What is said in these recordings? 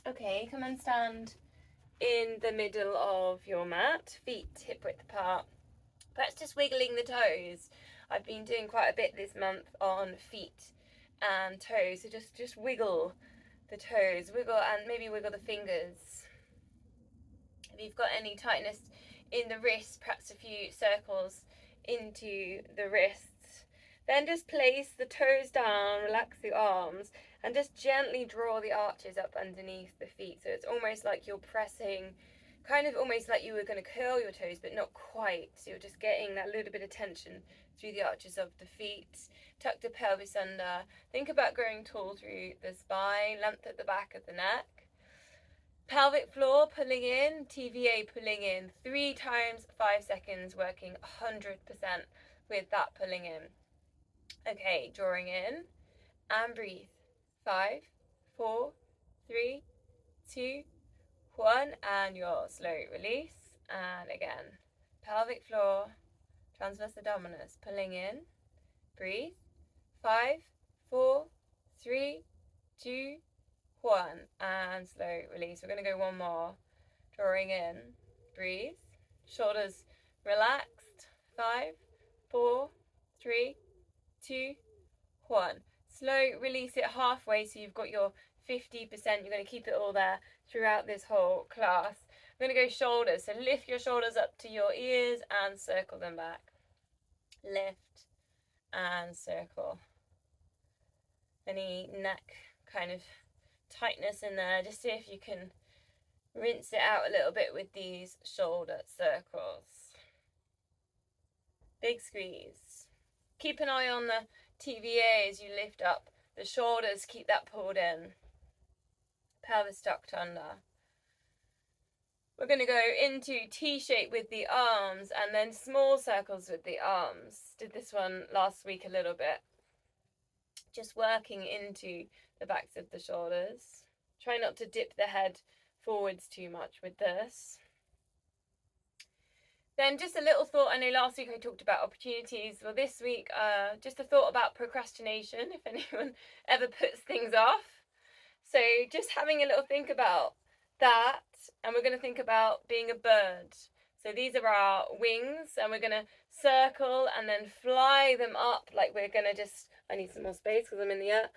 Okay, come and stand in the middle of your mat, feet hip width apart. Perhaps just wiggling the toes. I've been doing quite a bit this month on feet and toes, so just wiggle the toes, wiggle and maybe wiggle the fingers. If you've got any tightness in the wrists, perhaps a few circles into the wrists. Then just place the toes down, relax the arms, and just gently draw the arches up underneath the feet. So it's almost like you're pressing, kind of almost like you were going to curl your toes, but not quite. So you're just getting that little bit of tension through the arches of the feet. Tuck the pelvis under. Think about growing tall through the spine, length at the back of the neck. Pelvic floor pulling in, TVA pulling in, 3 times 5 seconds, working 100% with that pulling in. Okay, drawing in and breathe. 5, 4, 3, 2, 1, and your slow release. And again, pelvic floor, transverse abdominis, pulling in, breathe. 5, 4, 3, 2, 1, and slow release. We're going to go one more. Drawing in, breathe, shoulders relaxed. 5, 4, 3, 2, 1. Slow release it halfway, so you've got your 50%. You're going to keep it all there throughout this whole class. We're going to go shoulders, so lift your shoulders up to your ears and circle them back. Lift and circle. Any neck kind of tightness in there, just see if you can rinse it out a little bit with these shoulder circles. Big squeeze. Keep an eye on the TVA as you lift up the shoulders, keep that pulled in. Pelvis tucked under. We're going to go into T-shape with the arms and then small circles with the arms. Did this one last week a little bit. Just working into the backs of the shoulders. Try not to dip the head forwards too much with this. Then just a little thought. I know last week I talked about opportunities. Well, this week, just a thought about procrastination, if anyone ever puts things off. So just having a little think about that. And we're going to think about being a bird. So these are our wings, and we're going to circle and then fly them up like we're going to just, I need some more space because I'm in the air.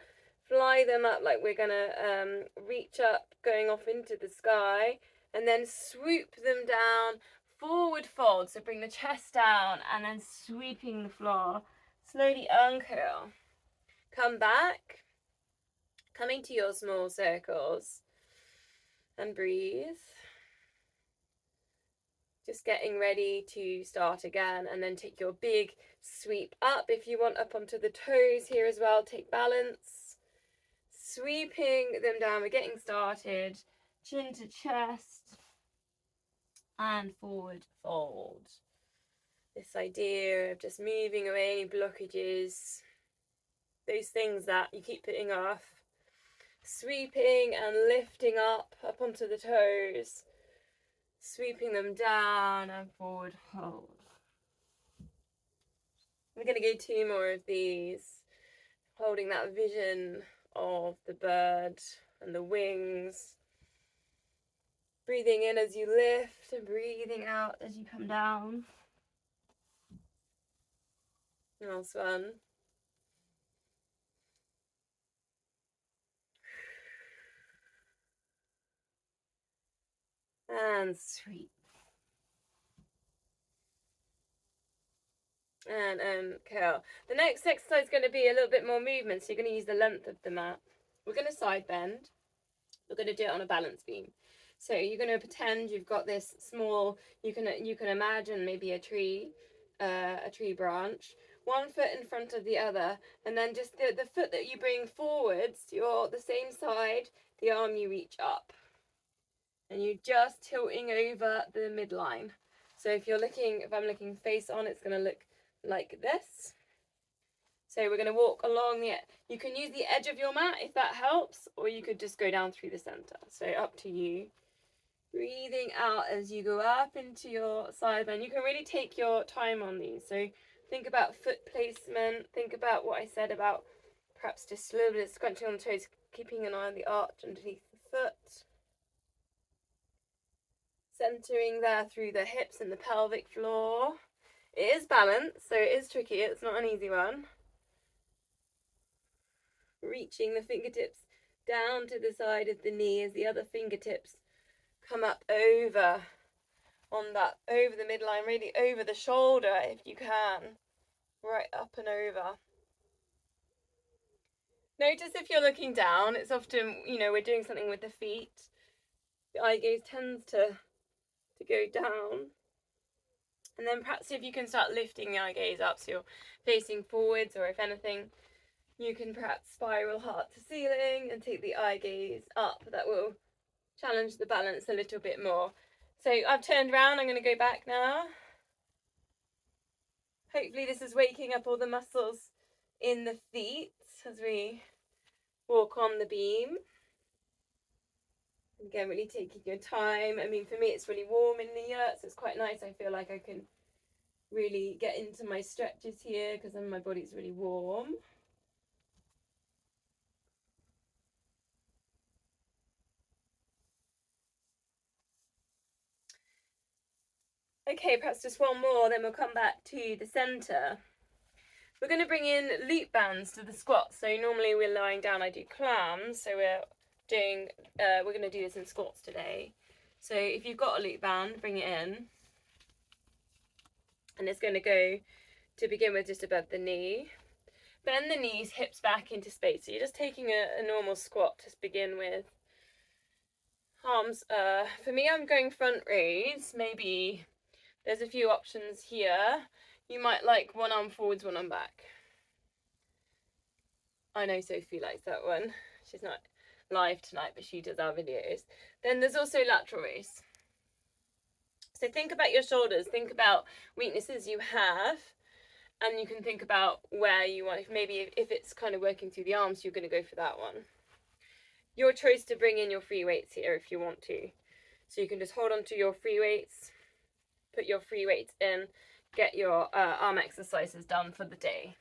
Fly them up like we're going to reach up, going off into the sky, and then swoop them down, forward fold. So bring the chest down and then sweeping the floor. Slowly uncurl. Come back, coming to your small circles, and breathe. Just getting ready to start again, and then take your big sweep up. If you want, up onto the toes here as well, take balance. Sweeping them down, we're getting started. Chin to chest and forward fold. This idea of just moving away any blockages, those things that you keep putting off. Sweeping and lifting up onto the toes. Sweeping them down and forward fold. We're going to go 2 more of these. Holding that vision of the bird and the wings. Breathing in as you lift and breathing out as you come down. Last one. And sweep. And curl. The next exercise is going to be a little bit more movement, so you're going to use the length of the mat. We're going to side bend. We're going to do it on a balance beam. So you're going to pretend you've got this small, you can imagine maybe a tree branch, 1 foot in front of the other, and then just the foot that you bring forwards, you're the same side, the arm you reach up. And you're just tilting over the midline. So if I'm looking face on, it's going to look like this. So we're going to walk along you can use the edge of your mat if that helps, or you could just go down through the center. So up to you. Breathing out as you go up into your side bend. You can really take your time on these. So think about foot placement. Think about what I said about perhaps just a little bit of scrunching on the toes, keeping an eye on the arch underneath the foot. Centering there through the hips and the pelvic floor. It is balanced, so it is tricky. It's not an easy one. Reaching the fingertips down to the side of the knee as the other fingertips come up over on that, over the midline, really over the shoulder if you can, right up and over. Notice if you're looking down, it's often, we're doing something with the feet. The eye gaze tends to go down. And then perhaps if you can start lifting the eye gaze up so you're facing forwards, or if anything, you can perhaps spiral heart to ceiling and take the eye gaze up. That will challenge the balance a little bit more. So I've turned around, I'm going to go back now. Hopefully this is waking up all the muscles in the feet as we walk on the beam. Again, really taking your time. I mean, for me, it's really warm in the yurt, so it's quite nice. I feel like I can really get into my stretches here because then my body's really warm. Okay, perhaps just one more, then we'll come back to the center. We're going to bring in loop bands to the squats. So normally we're lying down, I do clams, so we're going to do this in squats today. So if you've got a loop band, bring it in. And it's going to go, to begin with, just above the knee. Bend the knees, hips back into space. So you're just taking a normal squat to begin with. Arms, for me, I'm going front raise. Maybe there's a few options here. You might like one arm forwards, one arm back. I know Sophie likes that one. She's not live tonight, but she does our videos. Then there's also lateral raise. So think about your shoulders, think about weaknesses you have, and you can think about where you want, maybe if it's kind of working through the arms, you're going to go for that one. Your choice to bring in your free weights here if you want to. So you can just hold on to your free weights, put your free weights in, get your arm exercises done for the day.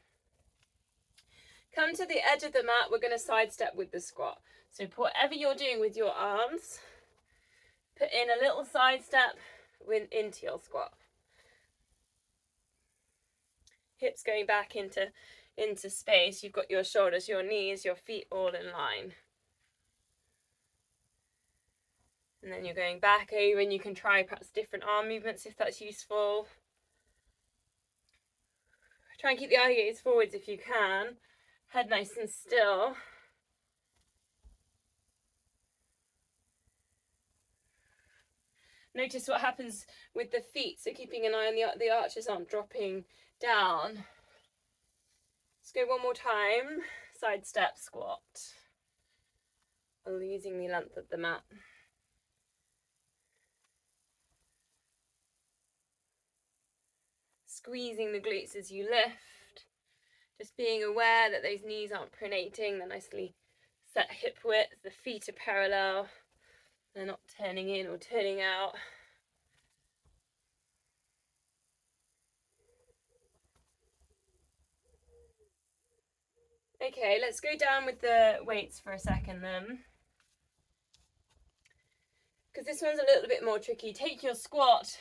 Come to the edge of the mat, we're going to sidestep with the squat. So whatever you're doing with your arms, put in a little sidestep into your squat. Hips going back into space. You've got your shoulders, your knees, your feet all in line. And then you're going back over, and you can try perhaps different arm movements if that's useful. Try and keep the eye gaze forwards if you can. Head nice and still. Notice what happens with the feet, so keeping an eye on the arches aren't dropping down. Let's go one more time. Side step squat. Using the length of the mat. Squeezing the glutes as you lift. Just being aware that those knees aren't pronating. They're nicely set hip width. The feet are parallel. They're not turning in or turning out. Okay, let's go down with the weights for a second then. Because this one's a little bit more tricky. Take your squat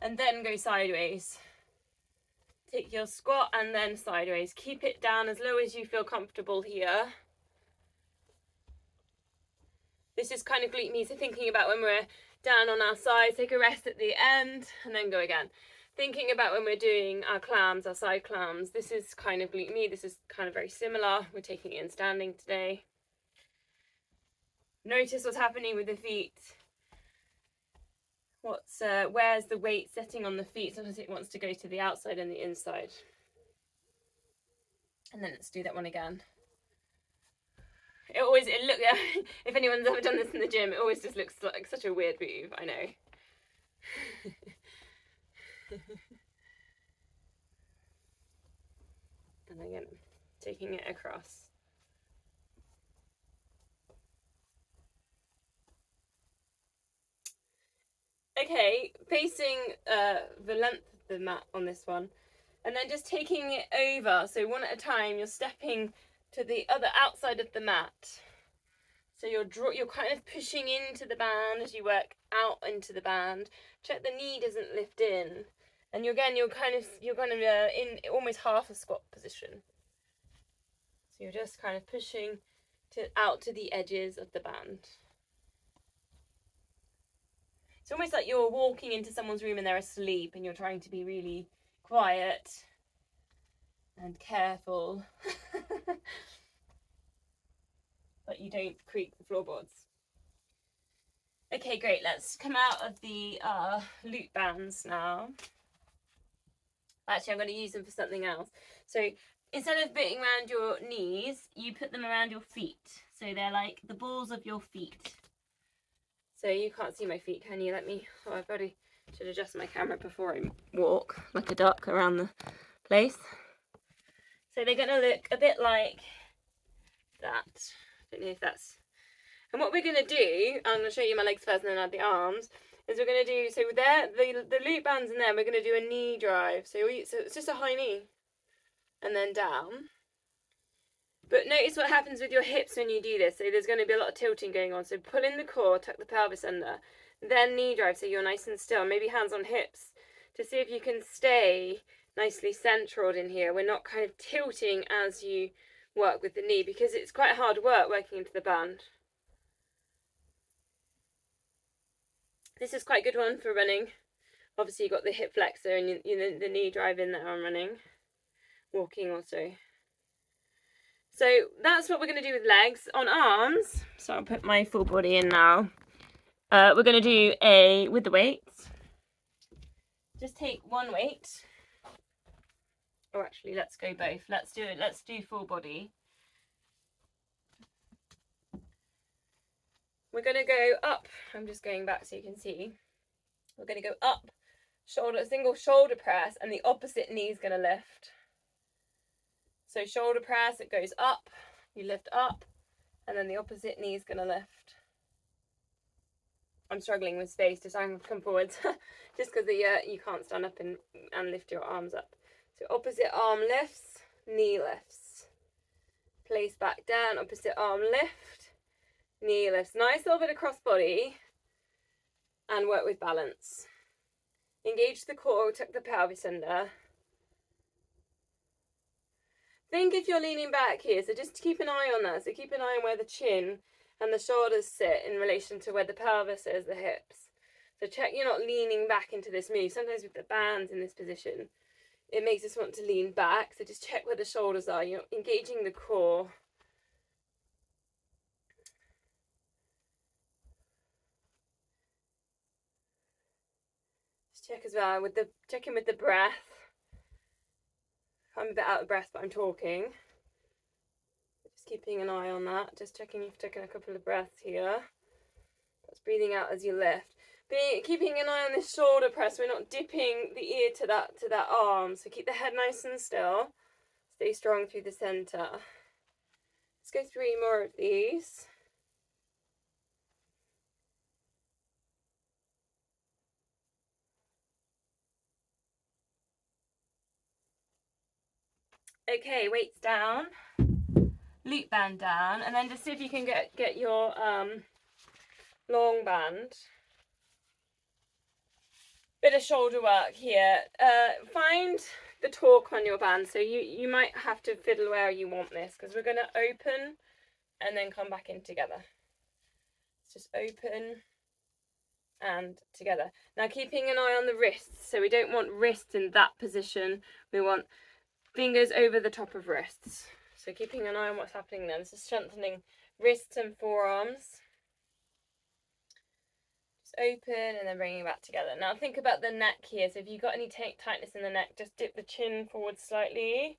and then go sideways. Take your squat and then sideways. Keep it down as low as you feel comfortable here. This is kind of glute med, so thinking about when we're down on our side, take a rest at the end and then go again. Thinking about when we're doing our clams, our side clams, this is kind of glute med. This is kind of very similar. We're taking it in standing today. Notice what's happening with the feet. Where's the weight setting on the feet? Sometimes it wants to go to the outside and the inside. And then let's do that one again. It look if anyone's ever done this in the gym, it always just looks like such a weird move, I know. And again, taking it across. Okay, facing the length of the mat on this one, and then just taking it over. So one at a time, you're stepping to the other outside of the mat. So you're kind of pushing into the band as you work out into the band. Check the knee doesn't lift in, and you're kind of in almost half a squat position. So you're just kind of pushing out to the edges of the band. It's almost like you're walking into someone's room and they're asleep, and you're trying to be really quiet and careful, but you don't creak the floorboards. Okay, great. Let's come out of the loop bands now. Actually, I'm going to use them for something else. So instead of putting around your knees, you put them around your feet. So they're like the balls of your feet. So you can't see my feet, can you? I probably should adjust my camera before I walk like a duck around the place. So they're going to look a bit like that. I don't know if that's... And what we're going to do, I'm going to show you my legs first and then add the arms, is we're going to do, so there, the loop bands in there, we're going to do a knee drive. So it's just a high knee and then down. But notice what happens with your hips when you do this. So there's going to be a lot of tilting going on. So pull in the core, tuck the pelvis under, then knee drive so you're nice and still. Maybe hands on hips to see if you can stay nicely central in here. We're not kind of tilting as you work with the knee because it's quite hard work working into the band. This is quite a good one for running. Obviously you've got the hip flexor and the knee drive in there on running, walking also. So that's what we're going to do with legs. On arms, so I'll put my full body in now. We're going to do with the weights. Just take one weight. Or actually, let's go both. Let's do full body. We're going to go up. I'm just going back so you can see. We're going to go up, single shoulder press, and the opposite knee is going to lift. So shoulder press, it goes up, you lift up, and then the opposite knee is going to lift. I'm struggling with space to come forwards, just because you can't stand up and lift your arms up. So opposite arm lifts, knee lifts. Place back down, opposite arm lift, knee lifts. Nice little bit of cross body, and work with balance. Engage the core, tuck the pelvis under. Think if you're leaning back here, so just keep an eye on that. So keep an eye on where the chin and the shoulders sit in relation to where the pelvis is, the hips. So check you're not leaning back into this move. Sometimes with the bands in this position, it makes us want to lean back. So just check where the shoulders are. You're engaging the core. Just check as well check in with the breath. I'm a bit out of breath, but I'm talking. Just keeping an eye on that. Just checking you've taken a couple of breaths here. That's breathing out as you lift. Keeping an eye on this shoulder press. We're not dipping the ear to that arm. So keep the head nice and still. Stay strong through the center. Let's go 3 more of these. Okay, weights down, loop band down, and then just see if you can get your long band. Bit of shoulder work here. Find the torque on your band. So you might have to fiddle where you want this, because we're going to open and then come back in together. It's just open and together. Now keeping an eye on the wrists. So we don't want wrists in that position. We want fingers over the top of wrists. So keeping an eye on what's happening there. This is strengthening wrists and forearms. Just open and then bringing it back together. Now think about the neck here. So if you've got any tightness in the neck, just dip the chin forward slightly.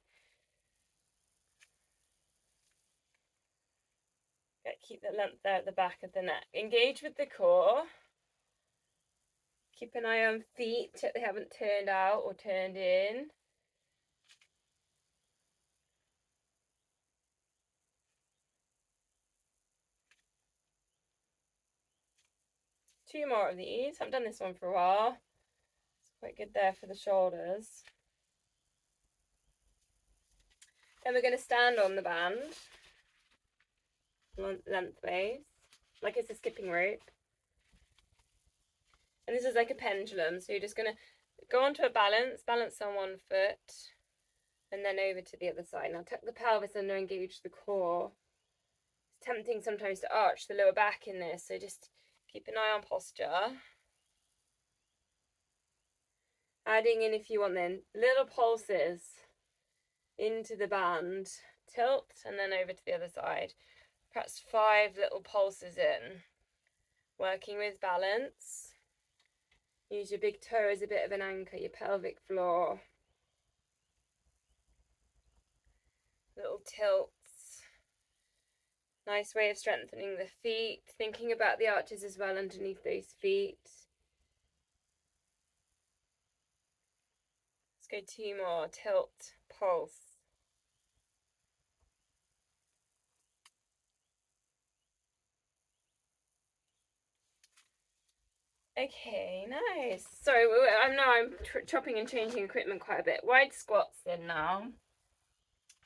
Keep the length there at the back of the neck. Engage with the core. Keep an eye on feet. Check they haven't turned out or turned in. Two more of these. I haven't done this one for a while. It's quite good there for the shoulders. Then we're going to stand on the band lengthways. like it's a skipping rope. And this is like a pendulum, so you're just going to go onto a balance on one foot, and then over to the other side. Now tuck the pelvis under, engage the core. It's tempting sometimes to arch the lower back in this, so just keep an eye on posture. Adding in, if you want, then little pulses into the band. Tilt and then over to the other side. Perhaps 5 little pulses in. Working with balance. Use your big toe as a bit of an anchor, your pelvic floor. Little tilts. Nice way of strengthening the feet. Thinking about the arches as well underneath those feet. Let's go 2 more. Tilt, pulse. Okay, nice. Sorry, I'm chopping and changing equipment quite a bit. Wide squats then now.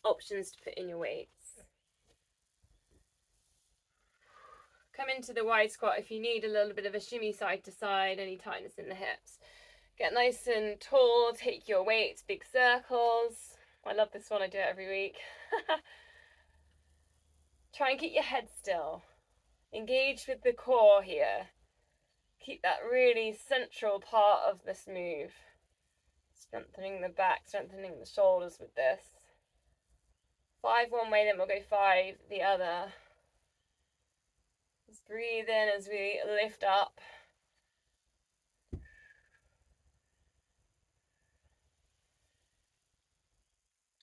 Options to put in your weights. Come into the wide squat if you need a little bit of a shimmy side to side, any tightness in the hips. Get nice and tall, take your weights, big circles. I love this one, I do it every week. Try and keep your head still. Engage with the core here. Keep that really central part of this move. Strengthening the back, strengthening the shoulders with this. 5 one way, then we'll go 5 the other. Just breathe in as we lift up.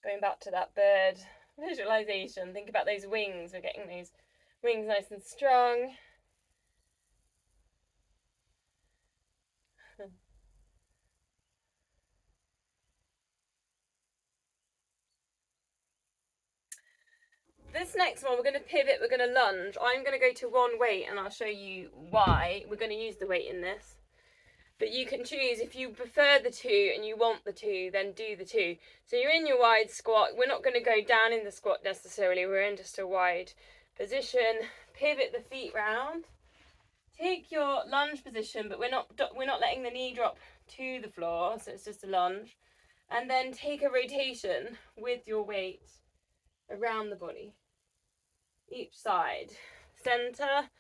Going back to that bird visualization. Think about those wings. We're getting those wings nice and strong. This next one, we're going to pivot, we're going to lunge. I'm going to go to one weight and I'll show you why. We're going to use the weight in this. But you can choose, if you prefer the 2 and you want the 2, then do the 2. So you're in your wide squat. We're not going to go down in the squat necessarily. We're in just a wide position. Pivot the feet round. Take your lunge position, but we're not letting the knee drop to the floor, so it's just a lunge. And then take a rotation with your weight around the body. Each side. Center,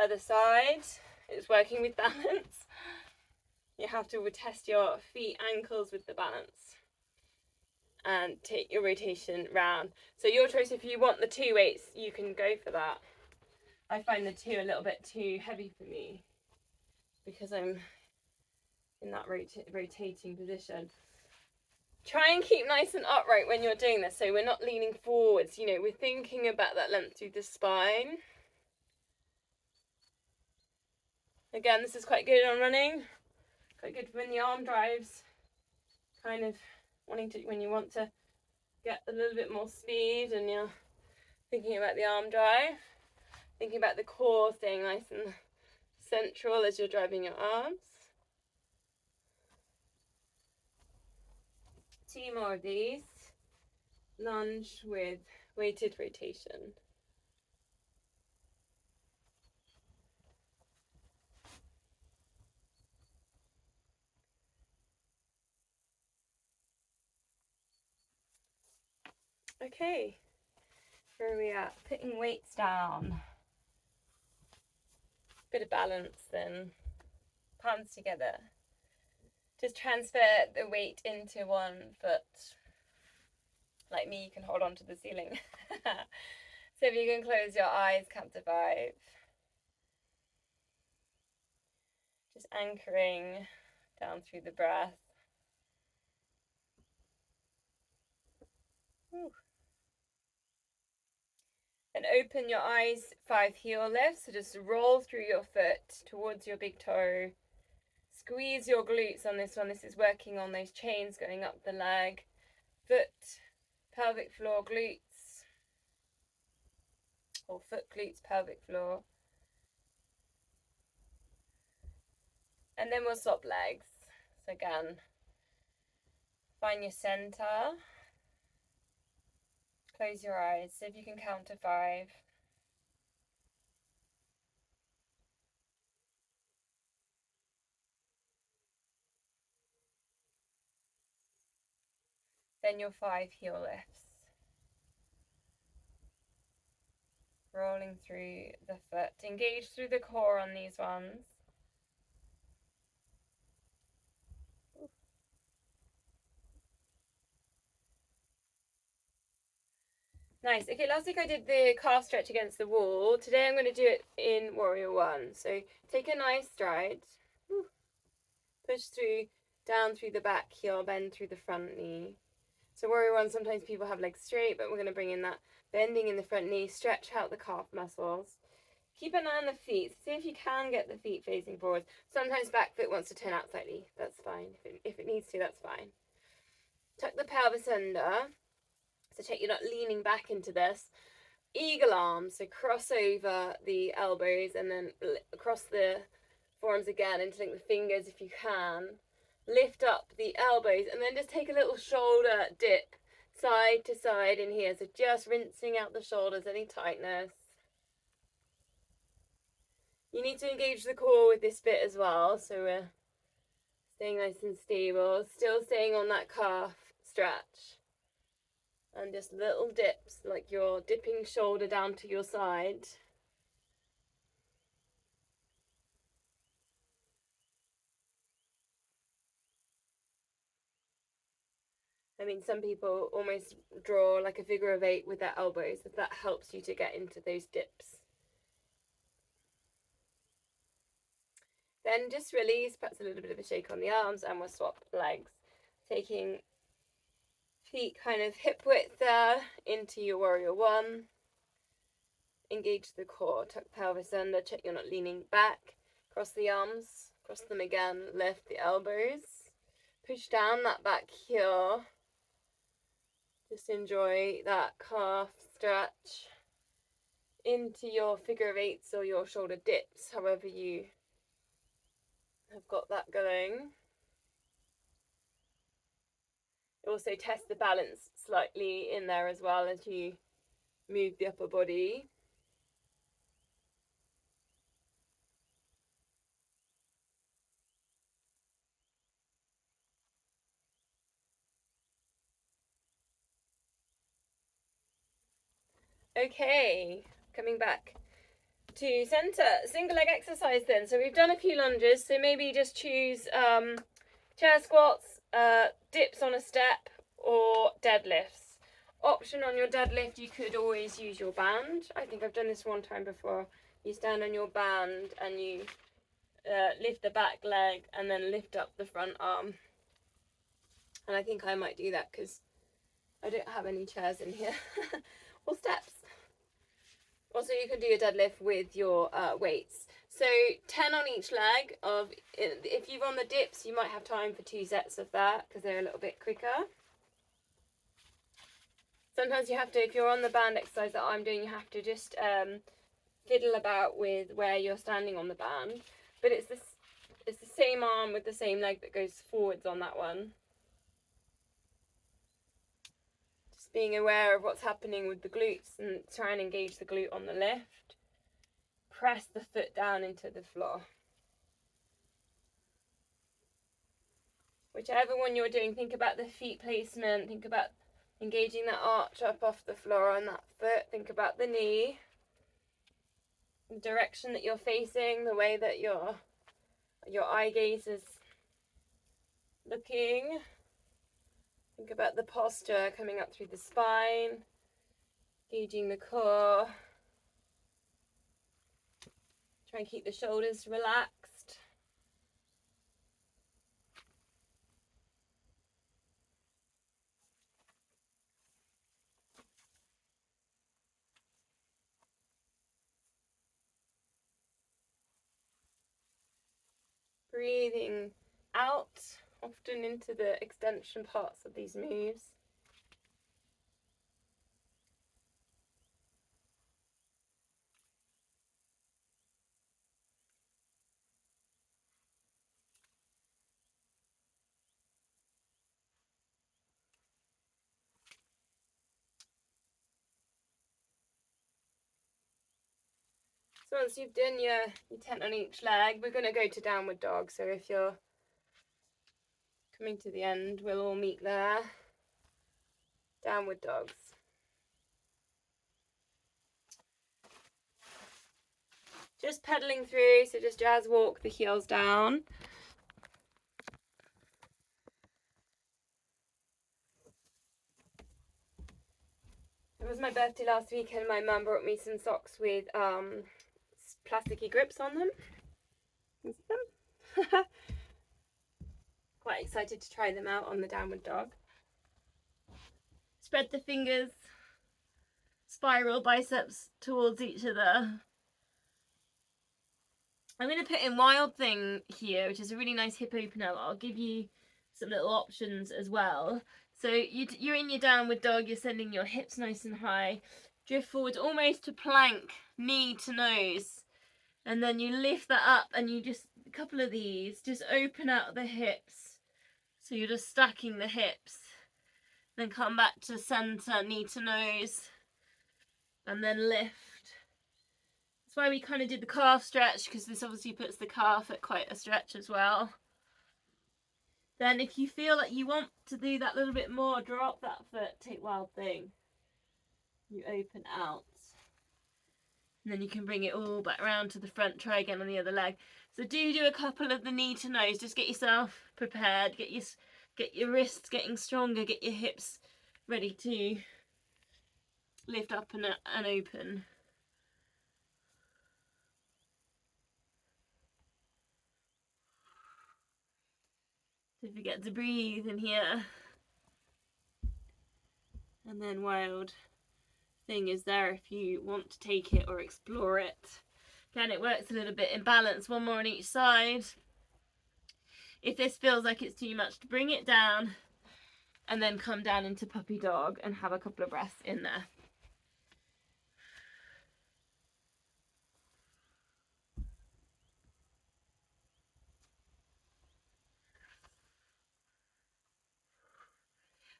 other side. It's working with balance. You have to test your feet, ankles with the balance. And take your rotation round. So your choice, if you want the 2 weights, you can go for that. I find the 2 a little bit too heavy for me because I'm in that rotating position. Try and keep nice and upright when you're doing this, so we're not leaning forwards. You know, we're thinking about that length through the spine. Again, this is quite good on running. Quite good when the arm drives. Kind of when you want to get a little bit more speed and you're thinking about the arm drive. Thinking about the core staying nice and central as you're driving your arms. 2 more of these. Lunge with weighted rotation. Okay, where are we at? Putting weights down. Bit of balance then. Palms together. Just transfer the weight into one foot. Like me, you can hold on to the ceiling. So if you can close your eyes, count to 5. Just anchoring down through the breath. Whew. And open your eyes, 5 heel lifts. So just roll through your foot towards your big toe. Squeeze your glutes on this one. This is working on those chains going up the leg. Foot, pelvic floor, glutes. Or foot, glutes, pelvic floor. And then we'll swap legs. So again, find your center. Close your eyes. See if you can count to 5. Then your 5 heel lifts. Rolling through the foot. Engage through the core on these ones. Nice. Okay, last week I did the calf stretch against the wall. Today I'm going to do it in Warrior One. So take a nice stride. Push through, down through the back heel, bend through the front knee. So Warrior One, sometimes people have legs straight, but we're going to bring in that bending in the front knee, stretch out the calf muscles. Keep an eye on the feet. See if you can get the feet facing forward. Sometimes back foot wants to turn out slightly. That's fine. If it needs to, that's fine. Tuck the pelvis under. So check you're not leaning back into this. Eagle arms, so cross over the elbows and then across the forearms again, interlink the fingers if you can. Lift up the elbows and then just take a little shoulder dip side to side in here. So just rinsing out the shoulders, any tightness. You need to engage the core with this bit as well. So we're staying nice and stable, still staying on that calf stretch. And just little dips, like you're dipping shoulder down to your side. I mean, some people almost draw like a figure of 8 with their elbows, if that helps you to get into those dips. Then just release, perhaps a little bit of a shake on the arms, and we'll swap legs. Taking feet kind of hip width there into your Warrior One. Engage the core, tuck pelvis under, check you're not leaning back. Cross the arms, cross them again, lift the elbows. Push down that back heel. Just enjoy that calf stretch into your figure of 8s or your shoulder dips, however you have got that going. Also test the balance slightly in there as well as you move the upper body. Okay, coming back to center, single leg exercise then. So we've done a few lunges, so maybe just choose chair squats, dips on a step, or deadlifts. Option on your deadlift, you could always use your band. I think I've done this one time before. You stand on your band and you lift the back leg and then lift up the front arm. And I think I might do that because I don't have any chairs in here or steps. Also, you can do a deadlift with your weights. So 10 on each leg. If you're on the dips, you might have time for 2 sets of that because they're a little bit quicker. Sometimes you have to, if you're on the band exercise that I'm doing, you have to just fiddle about with where you're standing on the band. But it's the same arm with the same leg that goes forwards on that one. Just being aware of what's happening with the glutes and try and engage the glute on the lift. Press the foot down into the floor. Whichever one you're doing, think about the feet placement, think about engaging that arch up off the floor on that foot, think about the knee, the direction that you're facing, the way that your eye gaze is looking. Think about the posture coming up through the spine, engaging the core. Try and keep the shoulders relaxed. Breathing out, often into the extension parts of these moves. So once you've done your 10 on each leg, we're going to go to downward dog. So if you're coming to the end, we'll all meet there. downward dogs. Just pedaling through, so just jazz walk the heels down. It was my birthday last week and my mum brought me some socks with plasticky grips on them. You see them? Quite excited to try them out on the downward dog. Spread the fingers, spiral biceps towards each other. I'm going to put in Wild Thing here, which is a really nice hip opener. I'll give you some little options as well. So you're in your downward dog, you're sending your hips nice and high. Drift forward almost to plank, knee to nose. And then you lift that up and you just, a couple of these, just open out the hips. So you're just stacking the hips. Then come back to center, knee to nose. And then lift. That's why we kind of did the calf stretch, because this obviously puts the calf at quite a stretch as well. Then if you feel like you want to do that little bit more, drop that foot, take Wild Thing. You open out. And then you can bring it all back around to the front, try again on the other leg. So do a couple of the knee to nose, just get yourself prepared, get your wrists getting stronger, get your hips ready to lift up and open. Don't forget to breathe in here. And then Wild Thing is there if you want to take it or explore it. Again, it works a little bit in balance, one more on each side. If this feels like it's too much, to bring it down and then come down into puppy dog and have a couple of breaths in there.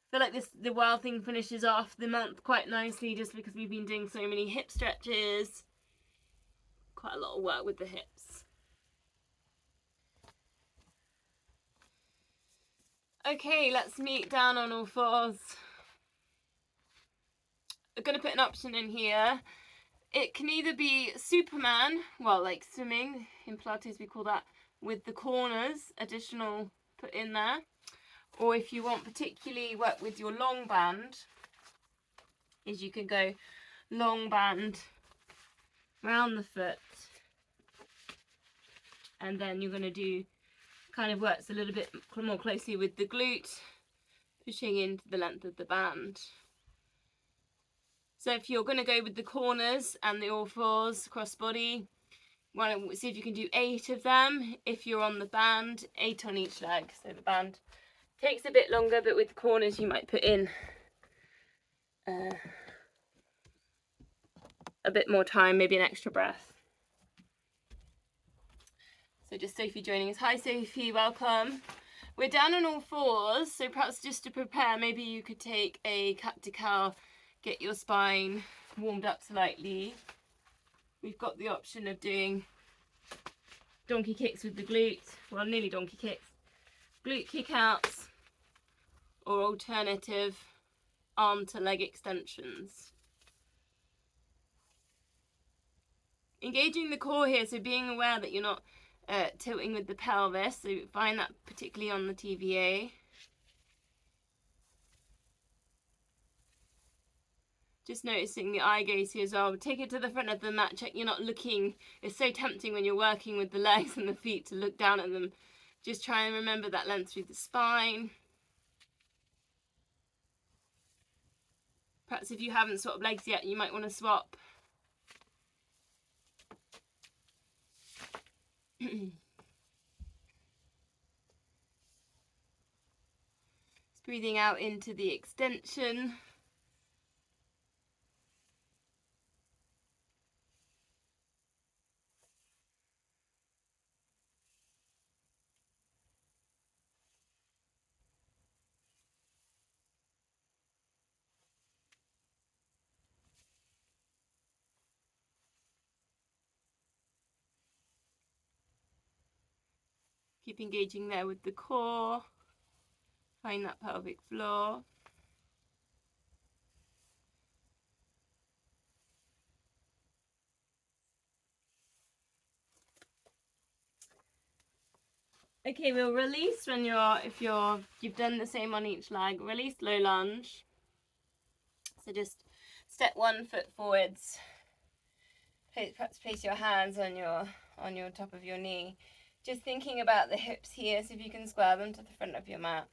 I feel like the Wild Thing finishes off the month quite nicely, just because we've been doing so many hip stretches. Quite a lot of work with the hips. Okay, let's meet down on all fours. I'm going to put an option in here. It can either be Superman, well, like swimming, in Pilates we call that, with the corners additional put in there. Or if you want particularly work with your long band, is you can go long band round the foot. And then you're going to do, kind of works a little bit more closely with the glute, pushing into the length of the band. So if you're going to go with the corners and the all fours cross body, why don't we see if you can do 8 of them. If you're on the band, 8 on each leg. So the band takes a bit longer, but with the corners you might put in a bit more time, maybe an extra breath. So just Sophie joining us. Hi Sophie, welcome. We're down on all fours, so perhaps just to prepare, maybe you could take a cat to cow, get your spine warmed up slightly. We've got the option of doing donkey kicks with the glutes, well, nearly donkey kicks, glute kick outs, or alternative arm to leg extensions. Engaging the core here, so being aware that you're not tilting with the pelvis, so find that particularly on the TVA. Just noticing the eye gaze here as well. Take it to the front of the mat, check you're not looking. It's so tempting when you're working with the legs and the feet to look down at them. Just try and remember that length through the spine. Perhaps if you haven't swapped legs yet, you might want to swap. Just breathing out into the extension. Keep engaging there with the core. Find that pelvic floor. Okay, we'll release when you've done the same on each leg. Release low lunge. So just step 1 foot forwards. Perhaps place your hands on your top of your knee. Just thinking about the hips here, so if you can square them to the front of your mat.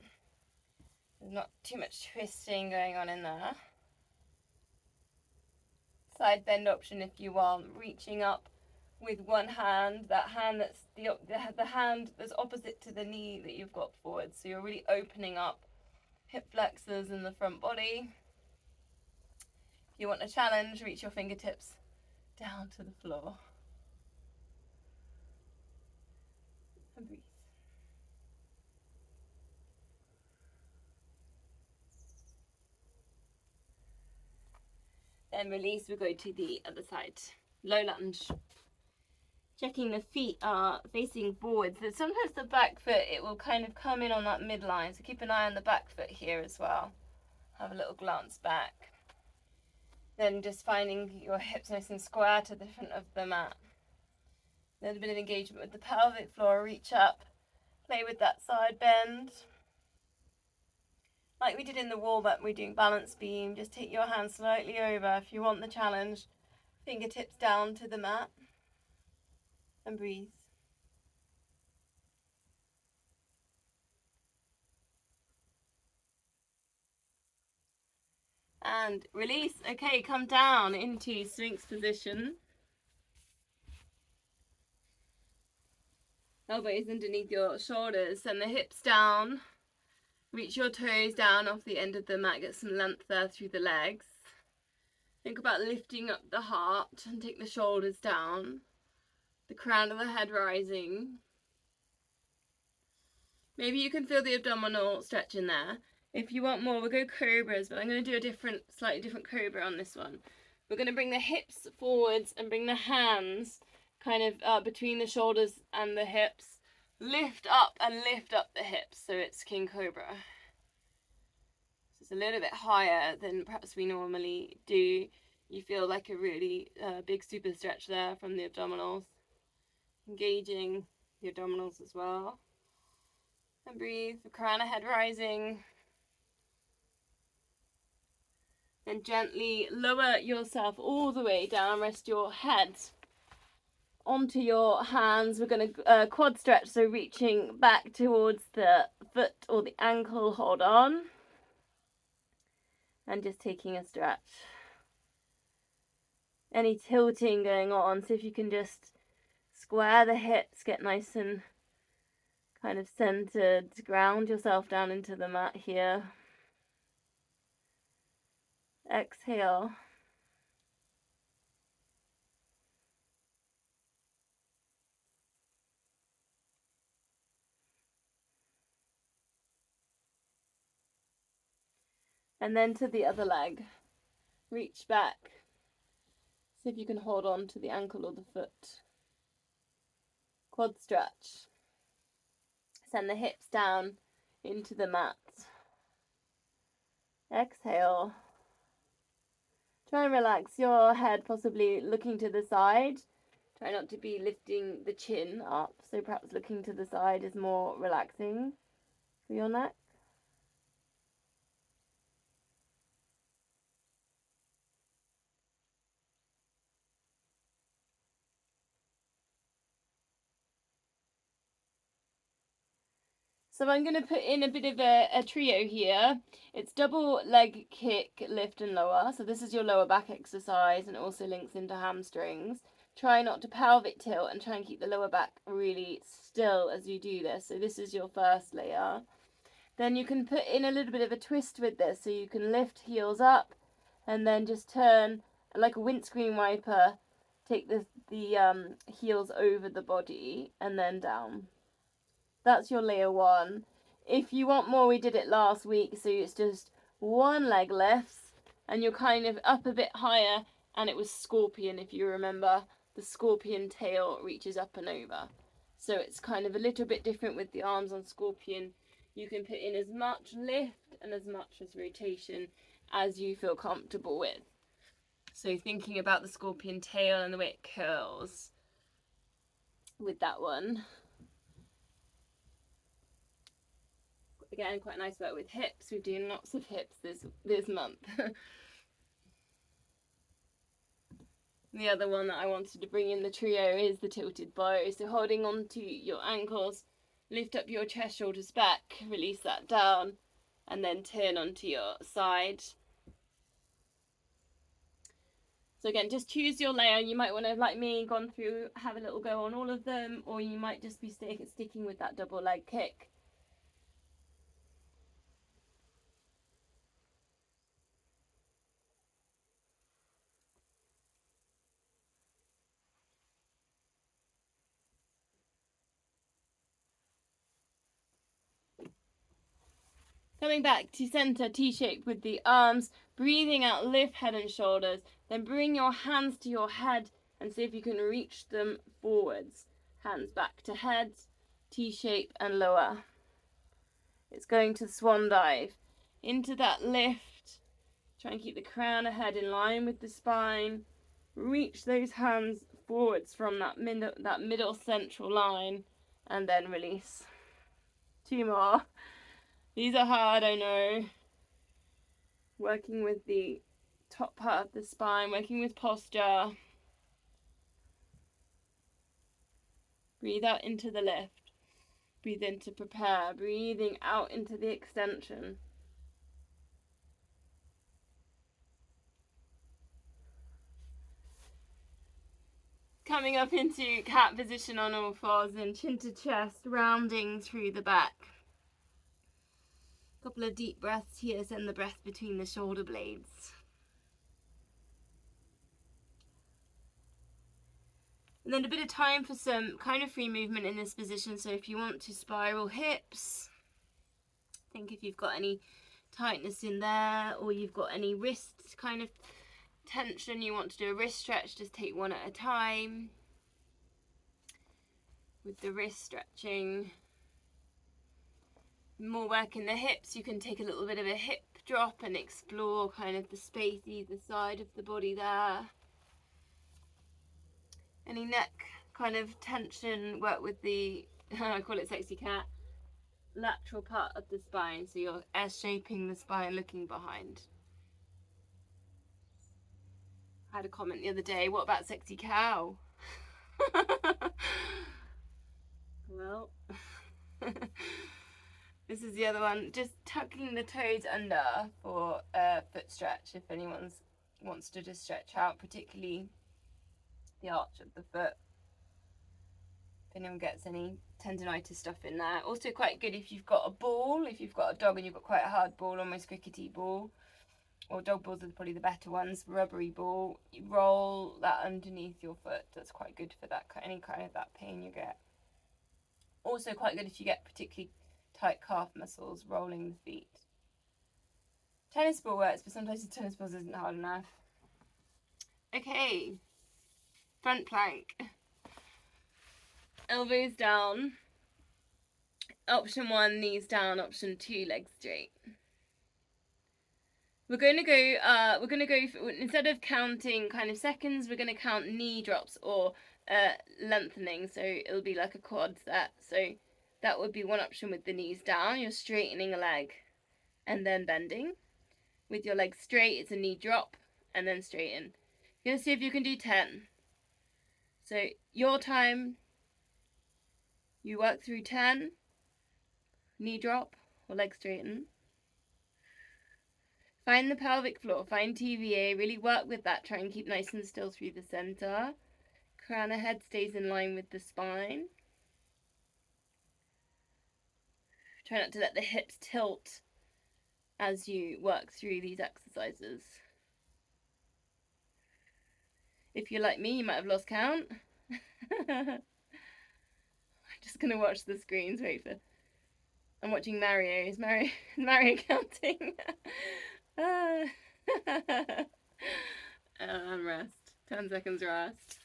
There's not too much twisting going on in there. Side bend option if you want, reaching up with one hand, that hand that's the hand that's opposite to the knee that you've got forward. So you're really opening up hip flexors in the front body. If you want a challenge, reach your fingertips down to the floor. And breathe. Then release, we'll go to the other side. Low lunge. Checking the feet are facing forwards. But sometimes the back foot, it will kind of come in on that midline. So keep an eye on the back foot here as well. Have a little glance back. Then just finding your hips nice and square to the front of the mat. A little bit of engagement with the pelvic floor. Reach up. Play with that side bend. Like we did in the warm-up, we're doing balance beam. Just take your hands slightly over if you want the challenge. Fingertips down to the mat. And breathe. And release. Okay, come down into Sphinx position. Elbows underneath your shoulders. Send the hips down. Reach your toes down off the end of the mat. Get some length there through the legs. Think about lifting up the heart and take the shoulders down. The crown of the head rising. Maybe you can feel the abdominal stretch in there. If you want more, we'll go cobras, but I'm going to do a slightly different cobra on this one. We're going to bring the hips forwards and bring the hands kind of between the shoulders and the hips. Lift up and lift up the hips, so it's King Cobra. So it's a little bit higher than perhaps we normally do. You feel like a really big super stretch there from the abdominals. Engaging the abdominals as well. And breathe, the crown of head rising. Then gently lower yourself all the way down, rest your head onto your hands. We're going to quad stretch, so reaching back towards the foot or the ankle, hold on. And just taking a stretch. Any tilting going on, so if you can just square the hips, get nice and kind of centered, ground yourself down into the mat here. Exhale. And then to the other leg. Reach back. See if you can hold on to the ankle or the foot. Quad stretch. Send the hips down into the mat. Exhale. Try and relax your head, possibly looking to the side. Try not to be lifting the chin up, so perhaps looking to the side is more relaxing for your neck. So I'm going to put in a bit of a trio here. It's double leg kick, lift and lower. So this is your lower back exercise and it also links into hamstrings. Try not to pelvic tilt and try and keep the lower back really still as you do this. So this is your first layer. Then you can put in a little bit of a twist with this. So you can lift heels up and then just turn like a windscreen wiper. Take the heels over the body and then down. That's your layer one. If you want more, we did it last week, so it's just one leg lifts and you're kind of up a bit higher, and it was scorpion, if you remember. The scorpion tail reaches up and over. So it's kind of a little bit different with the arms on scorpion. You can put in as much lift and as much as rotation as you feel comfortable with. So thinking about the scorpion tail and the way it curls with that one. Again, quite nice work with hips. We're doing lots of hips this month. The other one that I wanted to bring in the trio is the tilted bow. So holding on to your ankles, lift up your chest, shoulders back, release that down, and then turn onto your side. So again, just choose your layer. You might want to, like me, gone through, have a little go on all of them, or you might just be sticking with that double leg kick. Coming back to center, T-shape with the arms, breathing out, lift head and shoulders, then bring your hands to your head and see if you can reach them forwards. Hands back to head, T-shape and lower. It's going to swan dive. Into that lift, try and keep the crown of head in line with the spine. Reach those hands forwards from that middle central line and then release. 2 more. These are hard, I know. Working with the top part of the spine, working with posture. Breathe out into the lift. Breathe in to prepare. Breathing out into the extension. Coming up into cat position on all fours and chin to chest, rounding through the back. Couple of deep breaths here, send the breath between the shoulder blades. And then a bit of time for some kind of free movement in this position. So if you want to spiral hips, think if you've got any tightness in there, or you've got any wrist kind of tension, you want to do a wrist stretch, just take one at a time. With the wrist stretching, more work in the hips, you can take a little bit of a hip drop and explore kind of the space either side of the body there. Any neck kind of tension, work with the, I call it sexy cat, lateral part of the spine, so you're S-shaping the spine, looking behind. I had a comment the other day, what about sexy cow? Well, this is the other one, just tucking the toes under for a foot stretch if anyone wants to just stretch out, particularly the arch of the foot. If anyone gets any tendinitis stuff in there. Also quite good if you've got a ball, if you've got a dog and you've got quite a hard ball, almost crickety ball, or dog balls are probably the better ones, rubbery ball, you roll that underneath your foot. That's quite good for that, any kind of that pain you get. Also quite good if you get particularly tight calf muscles, rolling the feet. Tennis ball works, but sometimes the tennis balls isn't hard enough. Okay, front plank. Elbows down. Option 1, knees down. Option 2, legs straight. We're going to go for, instead of counting kind of seconds, we're going to count knee drops or lengthening. So it'll be like a quad set. So that would be one option with the knees down. You're straightening a leg and then bending. With your legs straight, it's a knee drop and then straighten. You're going to see if you can do 10. So your time, you work through 10, knee drop or leg straighten. Find the pelvic floor, find TVA, really work with that, try and keep nice and still through the center. Crown of head stays in line with the spine. Try not to let the hips tilt as you work through these exercises. If you're like me, you might have lost count. I'm just going to watch the screens, I'm watching Mario. Is Mario counting? And rest. 10 seconds rest.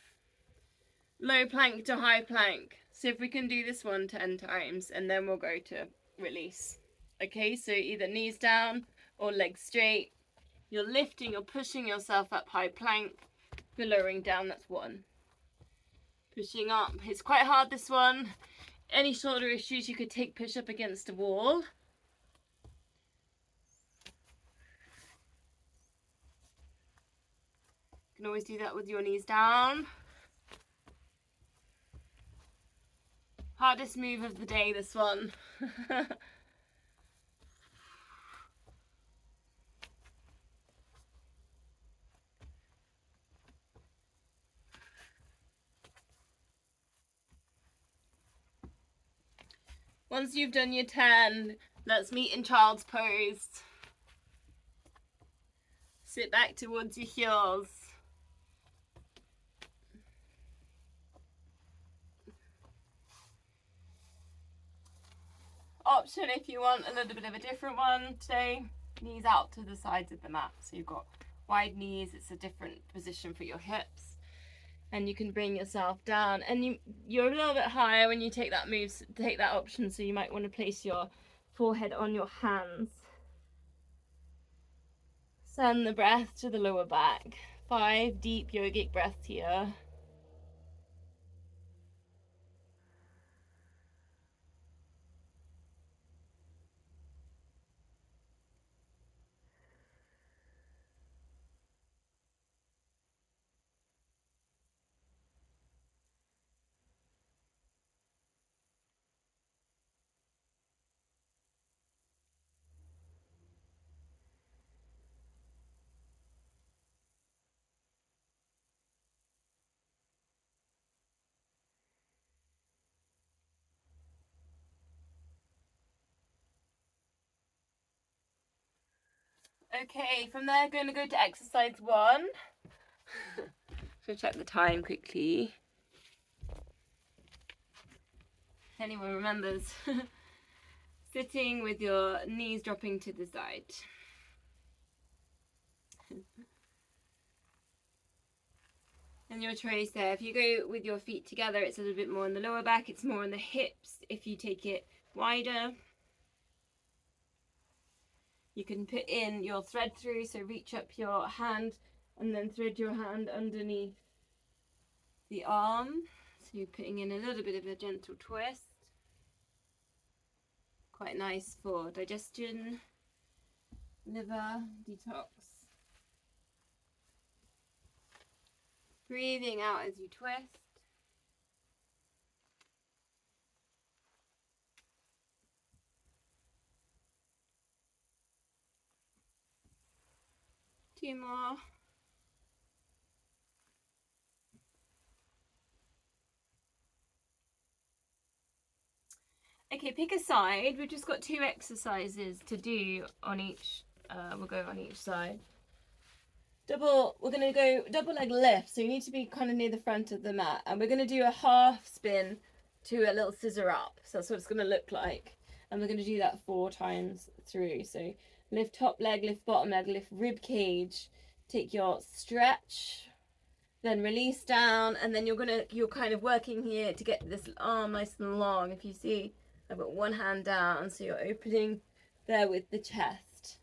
Low plank to high plank. So if we can do this one 10 times and then we'll go to release. Okay, so either knees down or legs straight. You're lifting, you're pushing yourself up high plank. You're lowering down, that's 1. Pushing up. It's quite hard, this one. Any shoulder issues, you could take push up against a wall. You can always do that with your knees down. Hardest move of the day, this one. Once you've done your 10, let's meet in child's pose. Sit back towards your heels. Option if you want a little bit of a different one today, knees out to the sides of the mat. So you've got wide knees, it's a different position for your hips. And you can bring yourself down, and you're a little bit higher when you take that move, take that option, so you might want to place your forehead on your hands. Send the breath to the lower back. 5 deep yogic breaths here. Okay, from there, going to go to exercise 1. So check the time quickly. If anyone remembers. Sitting with your knees dropping to the side. And your choice there, if you go with your feet together, it's a little bit more in the lower back, it's more in the hips. If you take it wider, you can put in your thread through, so reach up your hand and then thread your hand underneath the arm. So you're putting in a little bit of a gentle twist. Quite nice for digestion, liver, detox. Breathing out as you twist. Two more. Okay, pick a side. We've just got 2 exercises to do on each. We'll go on each side. We're going to go double leg lift. So you need to be kind of near the front of the mat. And we're going to do a half spin to a little scissor up. So that's what it's going to look like. And we're going to do that 4 times through. So lift top leg, lift bottom leg, lift rib cage. Take your stretch. Then release down. And then you're kind of working here to get this arm nice and long. If you see, I've got one hand down. So you're opening there with the chest.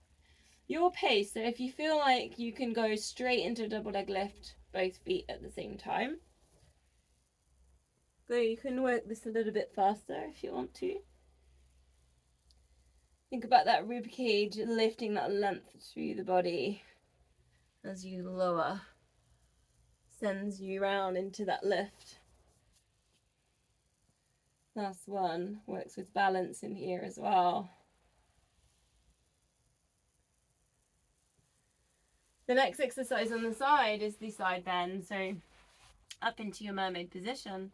Your pace, so if you feel like you can go straight into double leg lift, both feet at the same time. So you can work this a little bit faster if you want to. Think about that rib cage, lifting that length through the body as you lower. Sends you round into that lift. Last one, works with balance in here as well. The next exercise on the side is the side bend. So up into your mermaid position,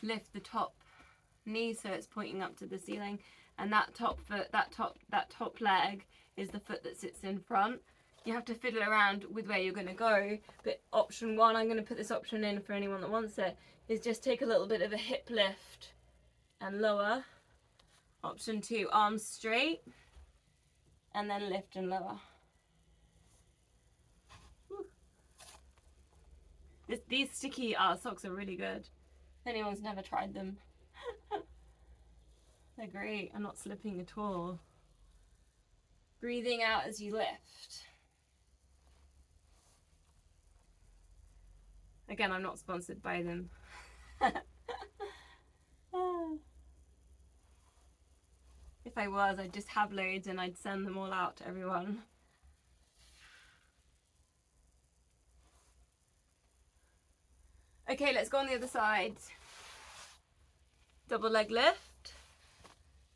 lift the top knee so it's pointing up to the ceiling, and that top foot, that top leg is the foot that sits in front. You have to fiddle around with where you're going to go, but option 1, I'm going to put this option in for anyone that wants it, is just take a little bit of a hip lift and lower. Option 2, arms straight and then lift and lower. These sticky socks are really good. If anyone's never tried them, they're great. I'm not slipping at all. Breathing out as you lift. Again, I'm not sponsored by them. If I was, I'd just have loads and I'd send them all out to everyone. Okay, let's go on the other side. Double leg lift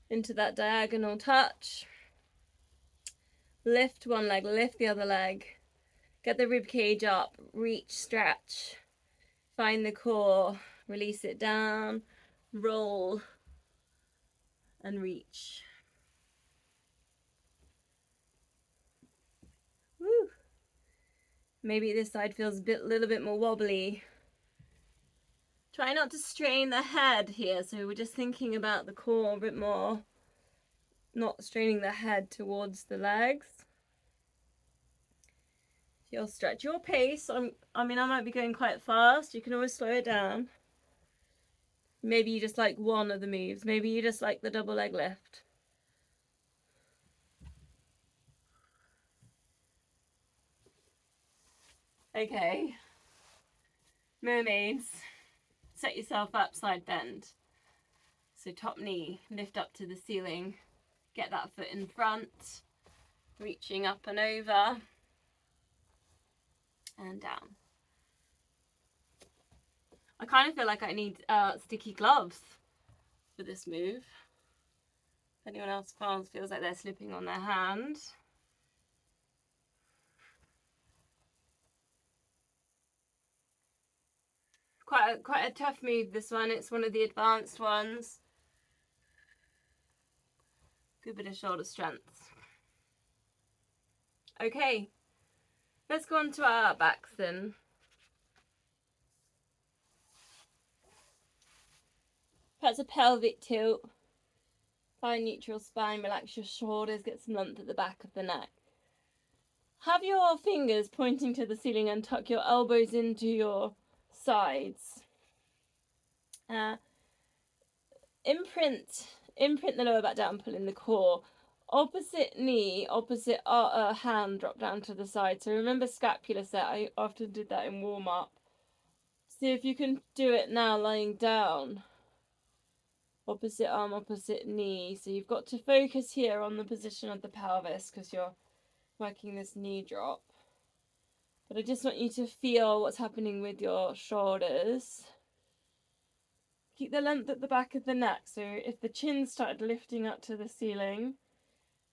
into that diagonal touch. Lift one leg, lift the other leg. Get the rib cage up, reach, stretch. Find the core, release it down, roll, and reach. Woo. Maybe this side feels a little bit more wobbly. Try not to strain the head here, so we're just thinking about the core a bit more, not straining the head towards the legs. You'll stretch your pace. I might be going quite fast. You can always slow it down. Maybe you just like one of the moves. Maybe you just like the double leg lift. Okay. Mermaids. Set yourself up, side bend. So top knee, lift up to the ceiling. Get that foot in front. Reaching up and over. And down. I kind of feel like I need sticky gloves for this move. If anyone else feels like they're slipping on their hand. Quite a tough move, this one. It's one of the advanced ones. Good bit of shoulder strength. Okay, let's go on to our backs then. Perhaps a pelvic tilt. Find neutral spine, relax your shoulders, get some length at the back of the neck. Have your fingers pointing to the ceiling and tuck your elbows into your sides. Imprint the lower back down, pull in the core. Opposite knee, opposite hand drop down to the side. So remember scapular set, I often did that in warm up. See if you can do it now lying down. Opposite arm, opposite knee. So you've got to focus here on the position of the pelvis because you're working this knee drop. But I just want you to feel what's happening with your shoulders. Keep the length at the back of the neck. So if the chin started lifting up to the ceiling,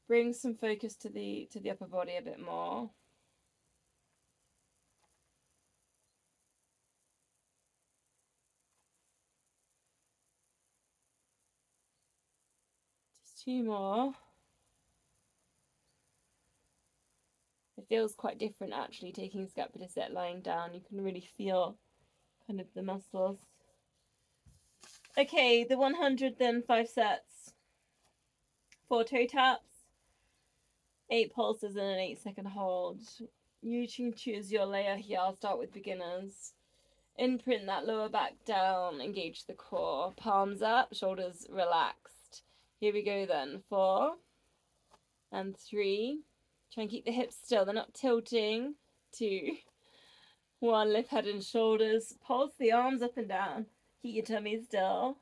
bring some focus to the upper body a bit more. Just two more. It feels quite different actually taking scapular set lying down. You can really feel kind of the muscles. Okay, the 100 then 5 sets. 4 toe taps, 8 pulses and an 8-second hold. You can choose your layer here. I'll start with beginners. Imprint that lower back down, engage the core. Palms up, shoulders relaxed. Here we go then. 4 and 3. Try and keep the hips still. They're not tilting. 2, 1. Lift head and shoulders. Pulse the arms up and down. Keep your tummy still.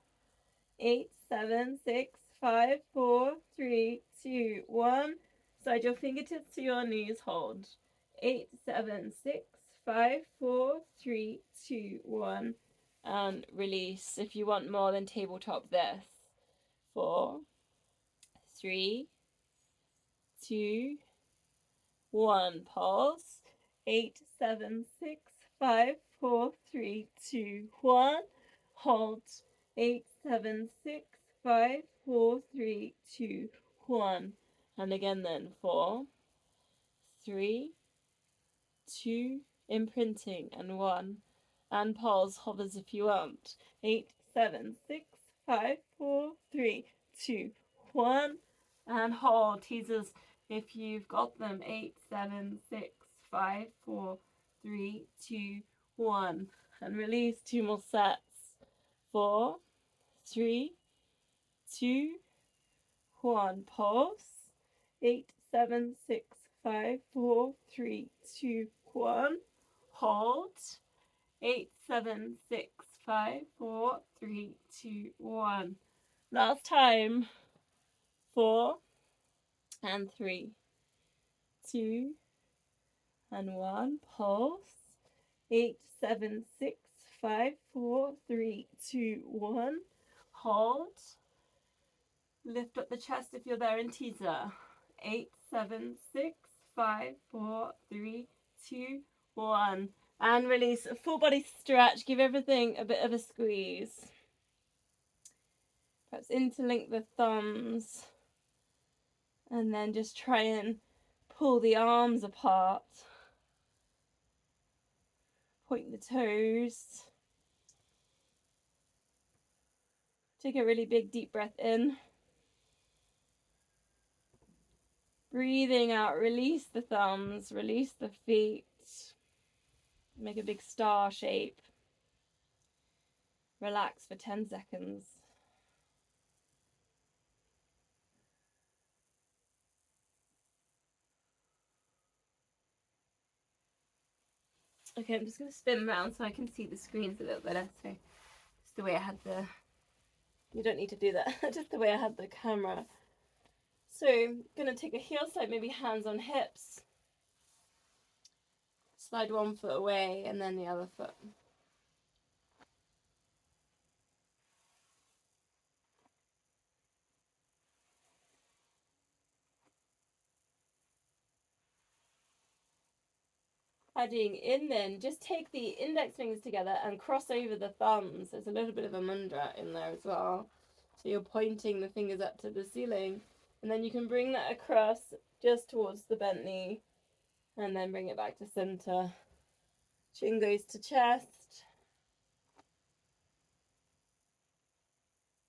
8, 7, 6, 5, 4, 3, 2, 1. Slide your fingertips to your knees. Hold. 8, 7, 6, 5, 4, 3, 2, 1. And release. If you want more, then tabletop this. 4, 3, 2, 1. Pulse. 8, 7, 6, 5, 4, 3, 2, 1. Hold. 8, 7, 6, 5, 4, 3, 2, 1. And again then. 4, 3, 2, imprinting, and 1. And pause, hovers if you want. 8, 7, 6, 5, 4, 3, 2, 1. And hold. Teasers if you've got them. 8, 7, 6, 5, 4, 3, 2, 1. And release. 2 more sets. 4, 3, 2, 1. Pulse. 8, 7, 6, 5, 4, 3, 2, 1. Hold. 8, 7, 6, 5, 4, 3, 2, 1. Last time. 4 and 3, 2 and 1. Pulse. 8, 7, 6, 5, 4, 3, 2, 1. Hold. Lift up the chest if you're there in teaser. 8, 7, 6, 5, 4, 3, 2, 1. And release. A full body stretch. Give everything a bit of a squeeze. Perhaps interlink the thumbs. And then just try and pull the arms apart. Point the toes. Take a really big deep breath in. Breathing out, release the thumbs, release the feet. Make a big star shape. Relax for 10 seconds. Okay, I'm just going to spin around so I can see the screens a little better. So just the way I had the... You don't need to do that. Just the way I had the camera. So I'm going to take a heel slide, maybe hands on hips. Slide one foot away and then the other foot. Adding in then, just take the index fingers together and cross over the thumbs. There's a little bit of a mudra in there as well. So you're pointing the fingers up to the ceiling. And then you can bring that across just towards the bent knee. And then bring it back to center. Chin goes to chest.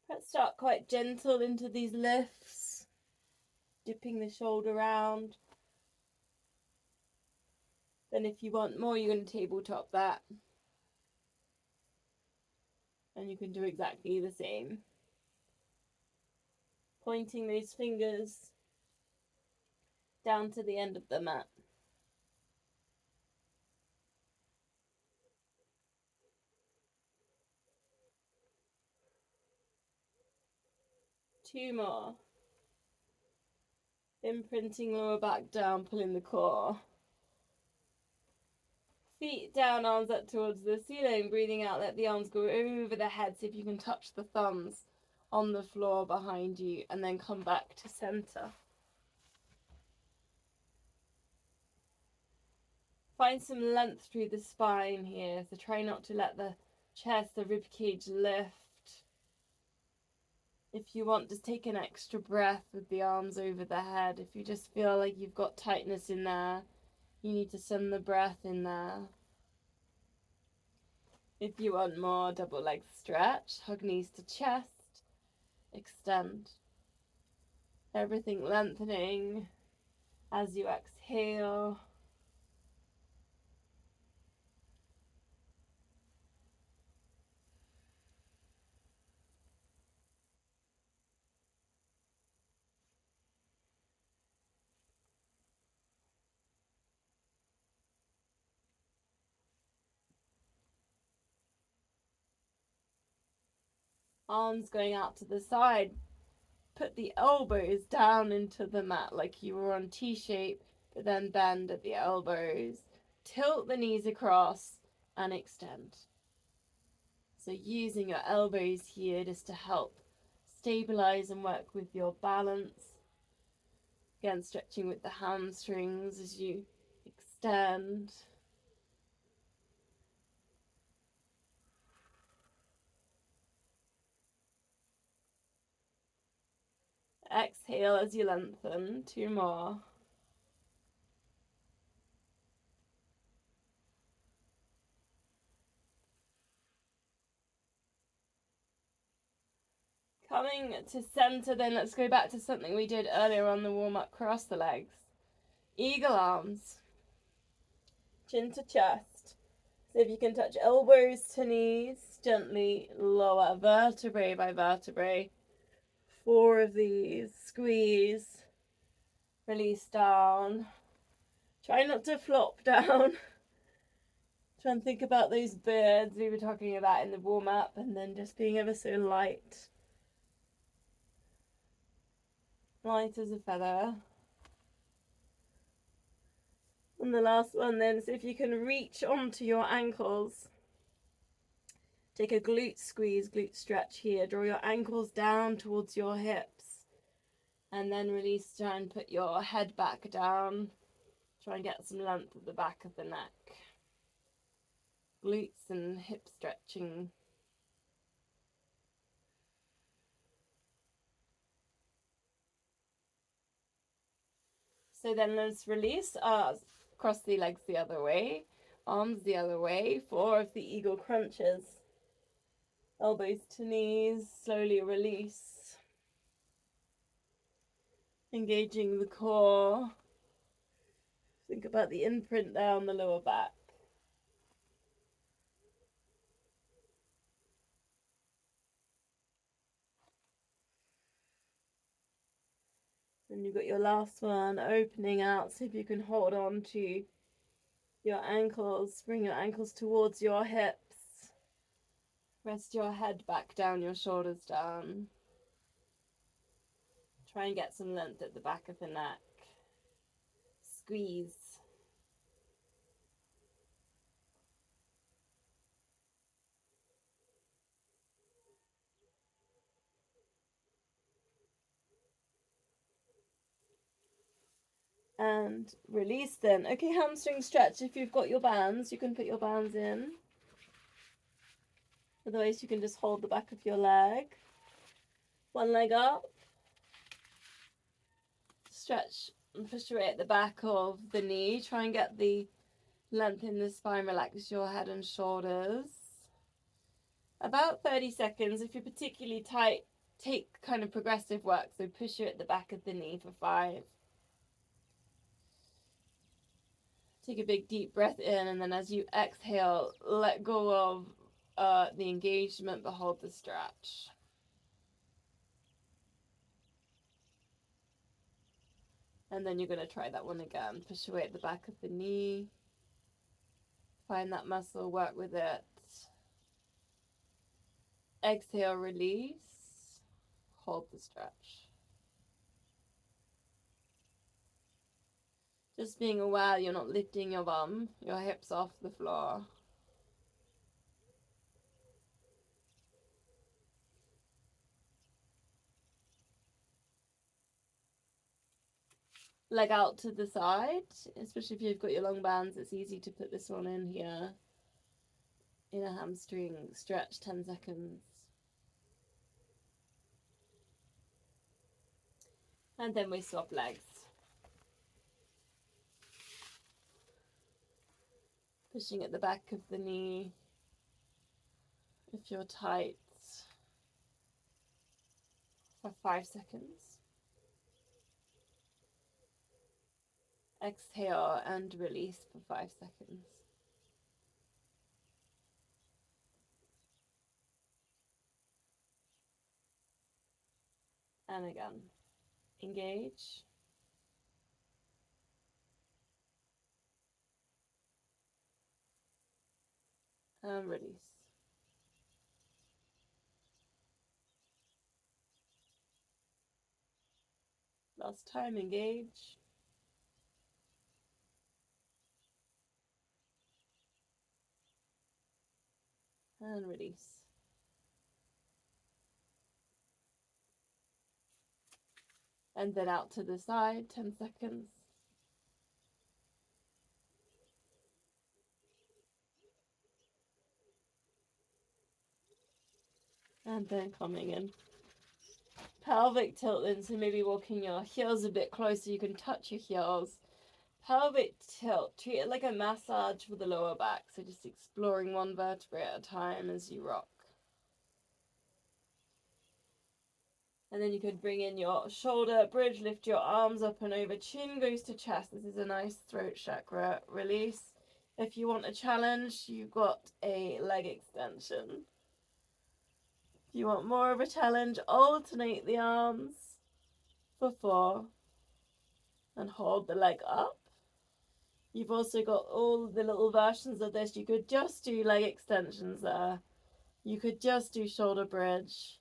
Let's start quite gentle into these lifts. Dipping the shoulder round. Then if you want more, you're going to tabletop that. And you can do exactly the same. Pointing those fingers down to the end of the mat. Two more. Imprinting lower back down, pulling the core. Feet down, arms up towards the ceiling. Breathing out, let the arms go over the head. See if you can touch the thumbs on the floor behind you. And then come back to center. Find some length through the spine here. So try not to let the chest, the rib cage lift. If you want, just take an extra breath with the arms over the head. If you just feel like you've got tightness in there, you need to send the breath in there. If you want more, double leg stretch, hug knees to chest, extend. Everything lengthening as you exhale. Arms going out to the side. Put the elbows down into the mat like you were on T-shape, but then bend at the elbows. Tilt the knees across and extend. So using your elbows here just to help stabilize and work with your balance. Again, stretching with the hamstrings as you extend. Exhale as you lengthen. Two more. Coming to center, then let's go back to something we did earlier on the warm-up. Cross the legs. Eagle arms. Chin to chest. So if you can touch elbows to knees, gently lower vertebrae by vertebrae. 4 of these. Squeeze. Release down. Try not to flop down. Try and think about those birds we were talking about in the warm-up, and then just being ever so light. Light as a feather. And the last one then, so if you can reach onto your ankles Take a glute squeeze, glute stretch here. Draw your ankles down towards your hips. And then release, try and put your head back down. Try and get some length at the back of the neck. Glutes and hip stretching. So then let's release. Cross the legs the other way. Arms the other way. 4 of the eagle crunches. Elbows to knees. Slowly release. Engaging the core. Think about the imprint there on the lower back. Then you've got your last one, opening out. See if you can hold on to your ankles. Bring your ankles towards your hips. Rest your head back down, your shoulders down. Try and get some length at the back of the neck. Squeeze. And release then. Okay, hamstring stretch. If you've got your bands, you can put your bands in. Otherwise, you can just hold the back of your leg. One leg up. Stretch and push your weight at the back of the knee. Try and get the length in the spine. Relax your head and shoulders. About 30 seconds. If you're particularly tight, take kind of progressive work. So push you at the back of the knee for 5. Take a big deep breath in, and then as you exhale, let go of the engagement, but hold the stretch. And then you're going to try that one again. Push away at the back of the knee. Find that muscle, work with it. Exhale, release. Hold the stretch. Just being aware you're not lifting your bum, your hips off the floor. Leg out to the side, especially if you've got your long bands. It's easy to put this one in here. In a hamstring stretch, 10 seconds. And then we swap legs. Pushing at the back of the knee. If you're tight, for 5 seconds. Exhale and release for 5 seconds. And again, engage. And release. Last time, engage. And release. And then out to the side, 10 seconds. And then coming in. Pelvic tilt then, so maybe walking your heels a bit closer, you can touch your heels. Pelvic tilt, treat it like a massage for the lower back, so just exploring one vertebrae at a time as you rock. And then you could bring in your shoulder bridge, lift your arms up and over, chin goes to chest. This is a nice throat chakra release. If you want a challenge, you've got a leg extension. If you want more of a challenge, alternate the arms for 4 and hold the leg up. You've also got all the little versions of this. You could just do leg extensions there. You could just do shoulder bridge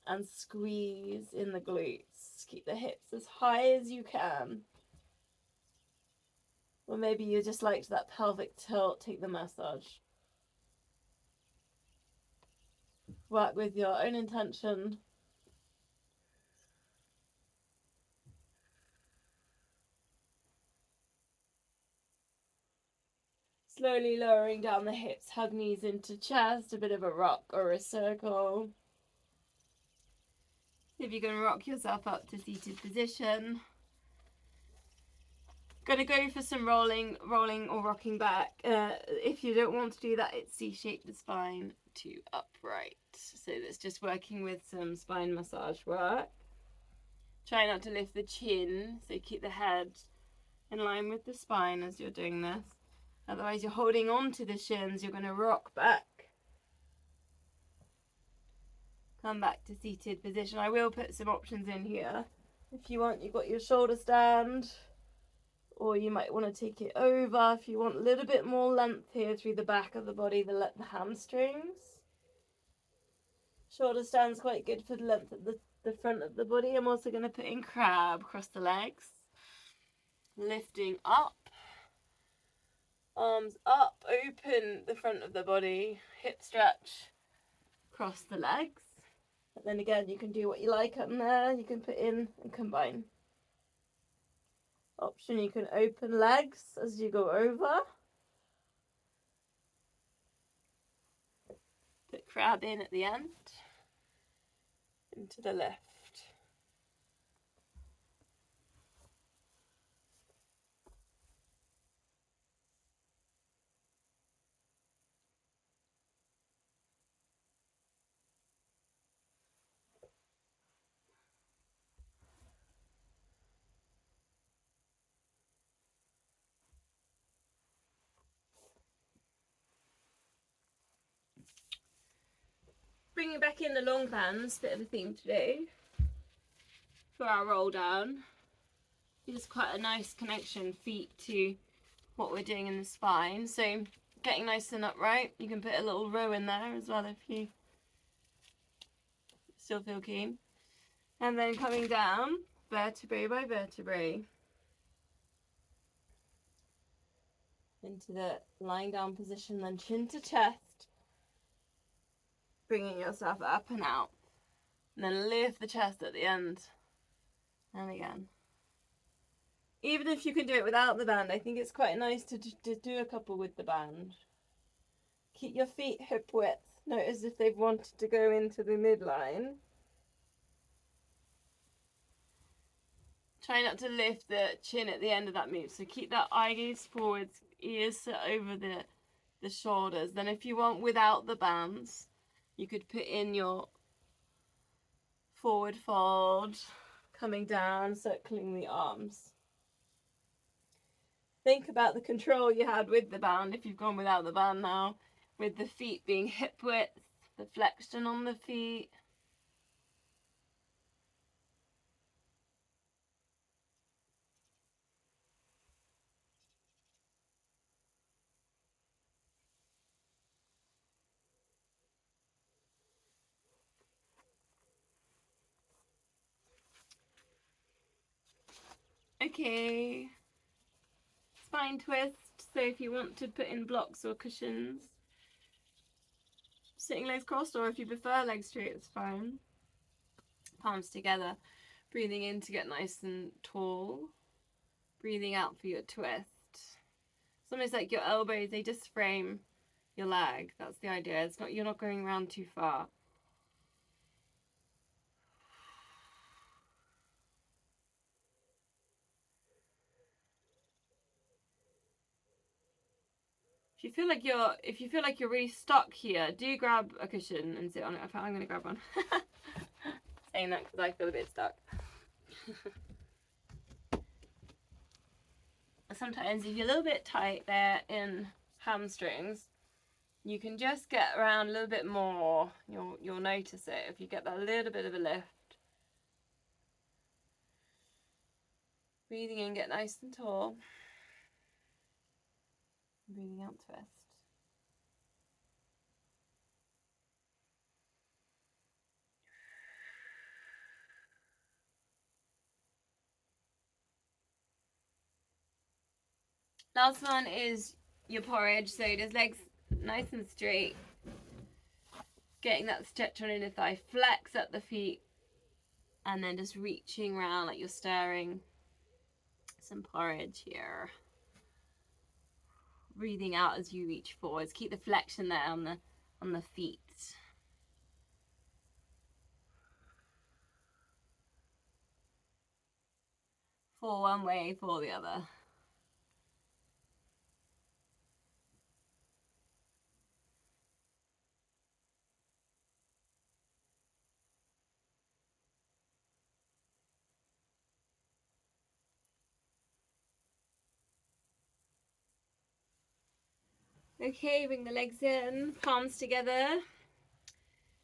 and squeeze in the glutes. Keep the hips as high as you can. Or maybe you just liked that pelvic tilt, take the massage. work with your own intention. Slowly lowering down the hips, hug knees into chest, a bit of a rock or a circle. If you can rock yourself up to seated position. Gonna go for some rolling or rocking back. If you don't want to do that, it's C-shape the spine to upright. So that's just working with some spine massage work. Try not to lift the chin, so keep the head in line with the spine as you're doing this. Otherwise you're holding on to the shins, you're gonna rock back. Come back to seated position. I will put some options in here. If you want, you've got your shoulder stand, or you might want to take it over if you want a little bit more length here through the back of the body, the hamstrings. Shoulder stand's quite good for the length of the front of the body. I'm also going to put in crab across the legs. Lifting up. Arms up, open the front of the body, hip stretch across the legs. And then again, you can do what you like on there. You can put in and combine. Option, you can open legs as you go over. Put crab in at the end. Into the left. Bringing back in the long pans, bit of a theme today for our roll down. Just quite a nice connection, feet to what we're doing in the spine. So getting nice and upright. You can put a little row in there as well if you still feel keen. And then coming down, vertebrae by vertebrae, into the lying down position, then chin to chest. Bringing yourself up and out. And then lift the chest at the end. And again. Even if you can do it without the band, I think it's quite nice to do a couple with the band. Keep your feet hip width. Notice if they've wanted to go into the midline. Try not to lift the chin at the end of that move. So keep that eye gaze forwards, ears set over the shoulders. Then if you want without the bands, you could put in your forward fold, coming down, circling the arms. Think about the control you had with the band if you've gone without the band now, with the feet being hip width, the flexion on the feet. Okay, spine twist. So if you want to put in blocks or cushions, sitting legs crossed, or if you prefer legs straight, it's fine. Palms together, breathing in to get nice and tall, breathing out for your twist. It's almost like your elbows, they just frame your leg. That's the idea. It's not, you're not going around too far. If you feel like you're really stuck here, do grab a cushion and sit on it. I'm going to grab one. Saying that because I feel a bit stuck. Sometimes if you're a little bit tight there in hamstrings, you can just get around a little bit more. You'll notice it if you get that little bit of a lift. Breathing in, get nice and tall. Breathing out, twist. Last one is your porridge. So just legs nice and straight. getting that stretch on inner thigh. Flex up the feet and then just reaching around like you're stirring some porridge here. Breathing out as you reach forwards. Keep the flexion there on the feet. For one way, for the other. Okay, bring the legs in, palms together.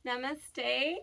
Namaste.